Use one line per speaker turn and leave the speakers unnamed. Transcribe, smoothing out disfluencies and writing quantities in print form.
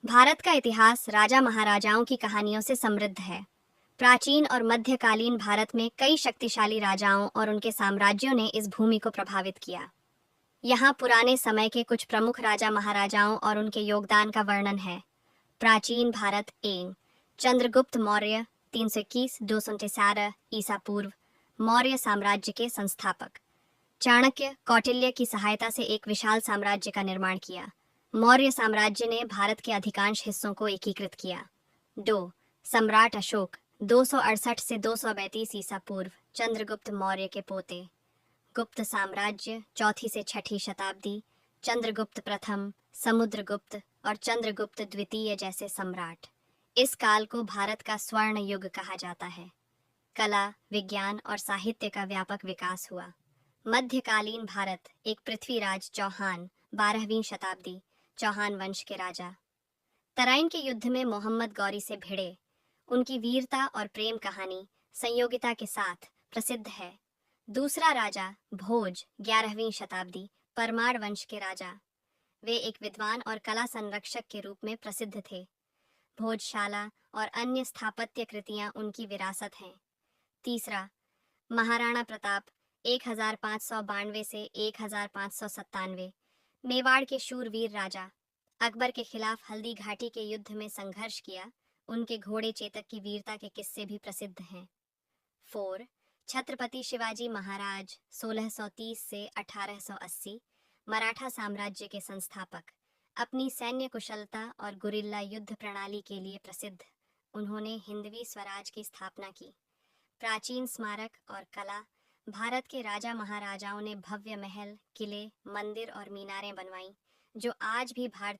भारत का इतिहास राजा महाराजाओं की कहानियों से समृद्ध है। प्राचीन और मध्यकालीन भारत में कई शक्तिशाली राजाओं और उनके साम्राज्यों ने इस भूमि को प्रभावित किया। यहाँ पुराने समय के कुछ प्रमुख राजा महाराजाओं और उनके योगदान का वर्णन है। प्राचीन भारत एंग चंद्रगुप्त मौर्य 321-211 ईसा पूर्व मौर्य साम्राज्य के संस्थापक। चाणक्य कौटिल्य की सहायता से एक विशाल साम्राज्य का निर्माण किया। मौर्य साम्राज्य ने भारत के अधिकांश हिस्सों को एकीकृत किया। 2. सम्राट अशोक 268 से 232 ईसा पूर्व चंद्रगुप्त मौर्य के पोते। गुप्त साम्राज्य 4वीं से 6वीं शताब्दी चंद्रगुप्त प्रथम, समुद्रगुप्त और चंद्रगुप्त द्वितीय जैसे सम्राट। इस काल को भारत का स्वर्ण युग कहा जाता है। कला, विज्ञान और साहित्य का व्यापक विकास हुआ। मध्यकालीन भारत एक पृथ्वीराज चौहान 12वीं शताब्दी चौहान वंश के राजा। तराइन के युद्ध में मोहम्मद गौरी से भिड़े। उनकी वीरता और प्रेम कहानी संयोगिता के साथ प्रसिद्ध है। दूसरा राजा भोज 11वीं शताब्दी परमार वंश के राजा। वे एक विद्वान और कला संरक्षक के रूप में प्रसिद्ध थे। भोजशाला और अन्य स्थापत्य कृतियां उनकी विरासत हैं। तीसरा महाराणा प्रताप 1592 से 1597 मेवाड़ के शूरवीर राजा। अकबर के खिलाफ हल्दी घाटी के युद्ध में संघर्ष किया। उनके घोड़े चेतक की वीरता के किस्से भी प्रसिद्ध हैं। 4. छत्रपति शिवाजी महाराज 1630 से 1880 मराठा साम्राज्य के संस्थापक। अपनी सैन्य कुशलता और गुरिल्ला युद्ध प्रणाली के लिए प्रसिद्ध, उन्होंने हिंदवी स्वराज की स्थापना की। प्राचीन स्मारक और कला। भारत के राजा महाराजाओं ने भव्य महल, किले, मंदिर और मीनारें बनवाई, जो आज भी भारतीय